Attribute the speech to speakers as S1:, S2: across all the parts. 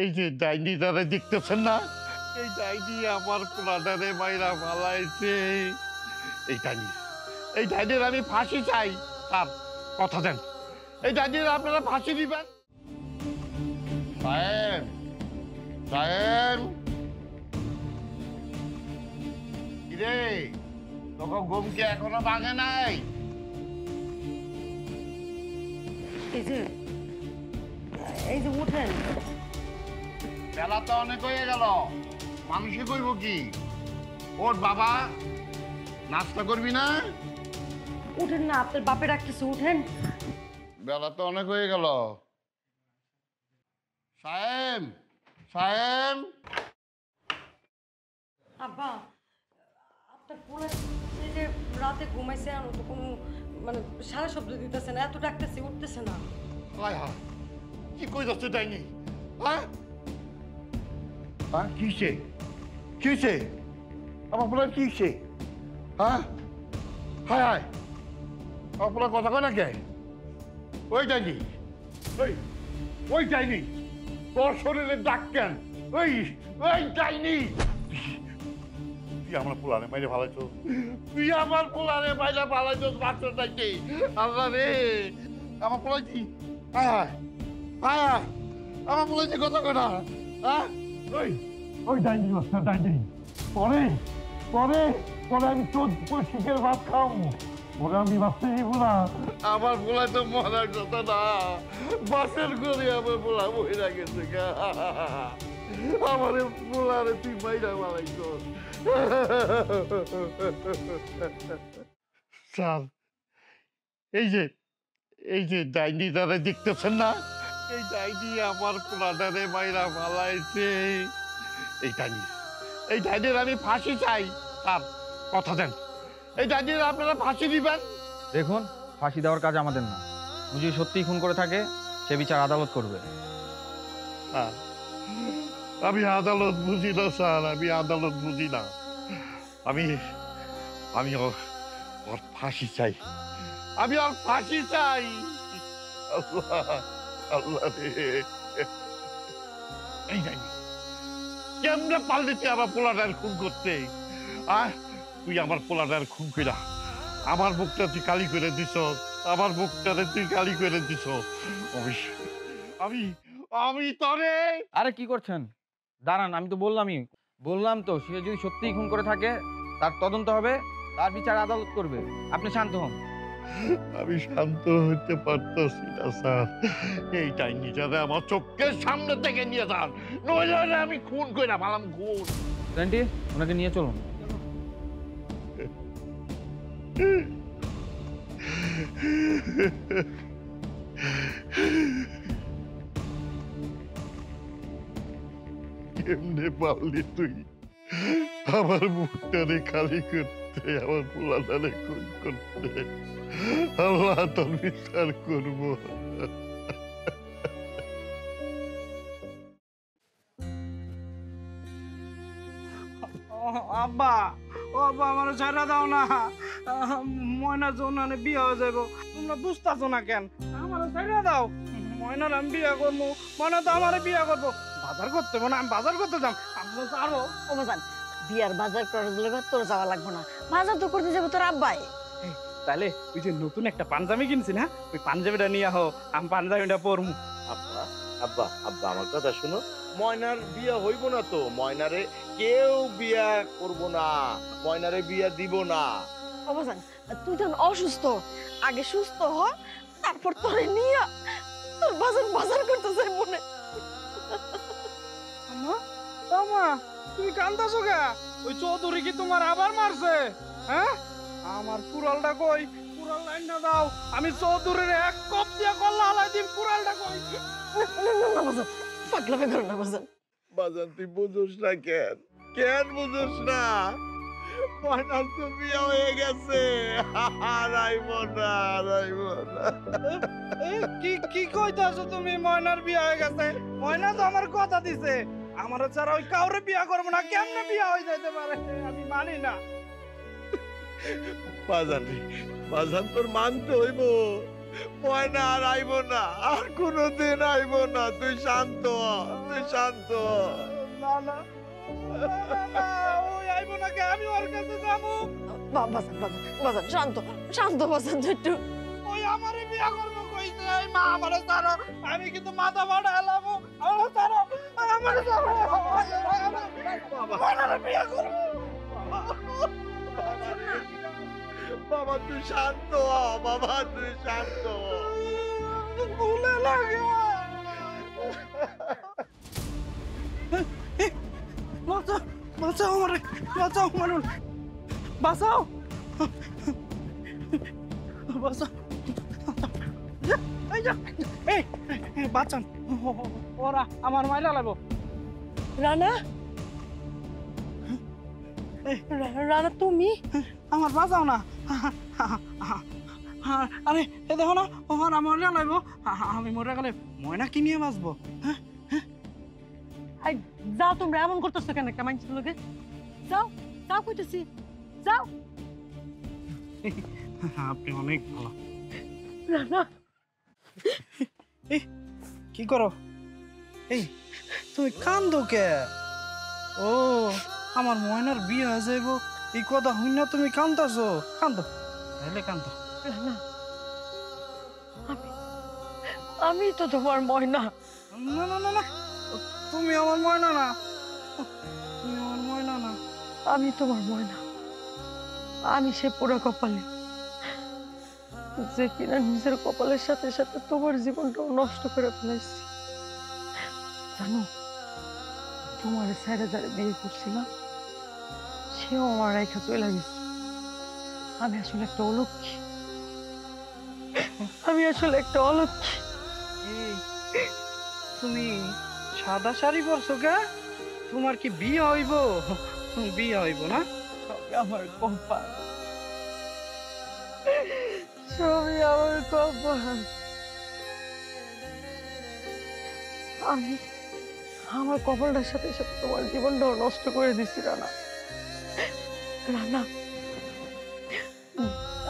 S1: এই যে ডাইনি দ্বারা দেখতেছেন না, এই ডাইনি আমার পোলাটারে মাইরা ফালাইছে। এই ডাইনি, এই ডাইনির আমি ফাঁসি চাই। স্যার কথা দেন, এই ডাইনির আপনারা ফাঁসি দিবেন। সাহেব, সাহেব, কিরে তোকে ঘুম কি এখনো ভাঙে নাই?
S2: এই যে উঠেন।
S1: বেলা তো অনেক হয়ে গেল, মানুষে কইব কি? ওর বাবা, নাস্তা করবি না?
S2: উঠেন না, আপনার বাপে ডাকতেছে, উঠেন।
S1: বেলা তো অনেক হয়ে গেল। সাহেব, সাহেব,
S2: আব্বা, আপনার পোলা এই যে রাতে ঘুমাইছে আর তো কোনো মানে সারা শব্দ দিতেছে না, এত ডাকতেছে উঠতেছে না।
S1: হায় হায়, কি কই যাচ্ছে ডাইনি? হ্যাঁ হ্যাঁ, কিসে কিসে আমার পোলার কিসে? হ্যাঁ হায় হায়, আমার পোলার কথা কয় না কে? ওই ডাইনি, ওই ওই ডাইনি, তোর শরীরে ডাক কেন? ওই ওই ডাইনি, তুই আমার পোলারে মাইরে ভালাইছ, তুই আমার পোলারে মাইরে ভালাইছ বাচ্চার ডাইনি। আল্লাহ রে, আমার পোলাই কি? হায় হায় হায় হায়, আমার পোলাই যে কথা কয় না। হ্যাঁ ওই ওই ডাইনি, বাচ্চা ডাইনি, পরে পরে পরে আমি 14 শিখের ভাত খাওয়াবো, ওরা আমি বাঁচতে দিব না। আমার পোলাই তো মরার কথা না, বাসের করে আমার পোলা মহিলা গেছে গা। আমার পোলারে তুই মাইরা মারাইছ। স্যার, এই যে এই যে ডাইনি দ্বারা দেখতেছেন না, এই ডাইনি আমার পোলাটারে মাইরা ফালাইছে। এই ডাইনি, এই ডাইনির আমি ফাঁসি চাই। স্যার কথা দেন, এই ডাইনির আপনারা ফাঁসি দিবেন।
S3: দেখুন, ফাঁসি দেওয়ার কাজ আমাদের না। ও যদি সত্যিই খুন করে থাকে সে বিচার আদালত করবে।
S1: স্যার, আমি আদালত বুঝি না স্যার, আমি আদালত বুঝি না। আমি আমি ওর ফাঁসি চাই, আমি ওর ফাঁসি চাই। আল্লাহ আল্লাহ রে, এই যাই কেমনে পারলি তুই আমার পোলাটার খুন করতে? তুই আমার পোলাটার খুন কইরা আমার মুখটা তুই কালি করে দিছ, আমার মুখটারে তুই কালি করে দিছ। আমি আমি তরে।
S3: আরে কি করছেন? দাঁড়ান, আমি তো বললাম তো সে যদি সত্যিই খুন করে থাকে তার তদন্ত হবে, তার বিচার আদালত করবে। আপনি শান্ত হন।
S1: আমি শান্ত হতে পারতেছি না স্যার, এই ডাইনি যাতে আমার চোখের সামনে থেকে নিয়ে যান, নইলে আমি খুন কইরা ভালাম খুন।
S3: রেন্টি, ওনাকে নিয়ে চলুন।
S1: কেমনে পারলি তুই আমার মুখটারে খালি করতে, আমার পোলাটারে খুন করতে? আল্লাহ তোর বিচার করবো।
S4: আব্বা, ও আব্বা, আমার ছাড়া দাও না। ময়নার জন্য বিয়ে হয়ে যাইব, তোমরা বুঝতেছো না কেন? আমার ছাড়া দাও, ময়নার আমি বিয়ে করবো, ময়না তো আমার বিয়ে করবো। বাজার করতে হবে না, আমি বাজার করতে যাম। আমরা আরো
S2: ওবাজান, বিয়ার বাজার করার বলে তোর যাওয়া লাগবে না, বাজার তো করতে যাবো তোর আব্বাই।
S4: তাহলে ওই যে নতুন একটা পাঞ্জাবি কিনছি না, ওই পাঞ্জাবিটা নিয়ে আহ, আমি পাঞ্জাবিটা পরমু।
S5: আব্বা আব্বা আব্বা, আমার কথা শুনো, ময়নার বিয়া হইব না তো, ময়নারে কেউ বিয়া করব না, ময়নারে বিয়া দিব না।
S2: ওবাজান, তুই তো অসুস্থ, আগে সুস্থ হ, তারপর তোরে নিয়ে তোর বাজার করতে যাই মনে।
S4: আমা, আমা, তুমি কান্দাছো কে? ওই চৌধুরী কি তোমার আবার মারছে? হ্যাঁ, আমার কুড়ালটা কই? কুড়াল লাইন না দাও, আমি চৌধুরীর এক কপ দিয়া কল্লা হালাই দিম। কুড়ালটা কই?
S2: পাগলামি করো না বাজান।
S5: বাজান, তুই বুঝোস না কেন? কেন বুঝোস না? ময়নার তো বিয়া হয়ে গেছে, হারাইব না, হারাইব না।
S4: কি কি কইতাছো তুমি? ময়নার বিয়া হয়ে গেছে? ময়না তো আমার কথা দিছে, আমার ছাড়া ওই কাউরে বিয়া করবো না। কেমনে বিয়া হয়ে যাইতে পারে? আমি মানি না।
S5: বাজান রে, বাজান, তোর মানতে হইব, ময়না আর আইব না, আর কোনোদিন আইব না। তুই শান্ত হ, তুই শান্ত হ।
S4: না না না, ওই আইবো না কে, আমি ওর কাছে যাবো।
S2: বাজান বাজান বাজান শান্ত শান্ত বাজান তুই একটু
S4: ওই আমারে বিয়া করবো কইছে, এই মা আমারে ছাড়ো, আমি কিন্তু মাথা ফাটা এলাবো, আমারে ছাড়ো, আমারে ছাড়ো, আমারে বিয়া করবো।
S5: বাবা তুই শান্ত হ, বাবা তুই শান্ত হ।
S4: ভুলে লাগে বাঁচাও, বাঁচাও আমারে, বাঁচাও মানুষ, বাঁচাও, বাঁচাও, এই যা, এই বাঁচান, ওরা আমার মাইলা লাগবো।
S2: রানা রানা তুমি
S4: আমার বাঁচাও না, আরে এ দেখো না, ওখানে আমার লাগবো, আমি মরে গেলে ময়না কি নিয়ে বাঁচবো?
S2: আই যাও, তোমরা এমন করতেছো কেন একটা মানুষের লোকে? যাও যাও কইতেছি, যাও।
S4: আপনি অনেক ভালো।
S2: রানা
S4: কি করো? এই তুমি কান্দো কে? ও আমার ময়নার বিয়ে হয়ে যাইব এই কথা হই না, তুমি কান্দাছো? কান্দো, তাহলে কান্দো।
S2: রানা আমি তো তোমার ময়না।
S4: না না না না, তুমি আমার ময়না না, তুমি আমার ময়না না।
S2: আমি তোমার ময়না, আমি সে পোড়া কপালে যে কিনা নিজের কপালের সাথে সাথে তোমার জীবনটাও নষ্ট করে ফেলাইছি। জানো, তোমার স্যারে যারা বিয়ে করছিলাম সেও আমার রেখা চলে গেছে। আমি আসলে একটা অলক্ষী, আমি আসলে একটা অলক্ষী।
S4: এই তুমি সাদা শাড়ি পরছো কে? তোমার কি বিয়ে হইব? বিয়ে হইব না?
S2: সবই আমার কপাল, সবই আমার কপাল। আমি আমার কপালটার সাথে সাথে তোমার জীবনটাও নষ্ট করে দিছি রানা। রানা,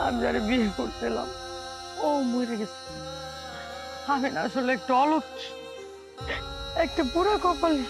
S2: আমি যারা বিয়ে করছিলাম ও মরে গেছে। আমি না আসলে একটা অলক্ষী, একটা বুড়া কপালে।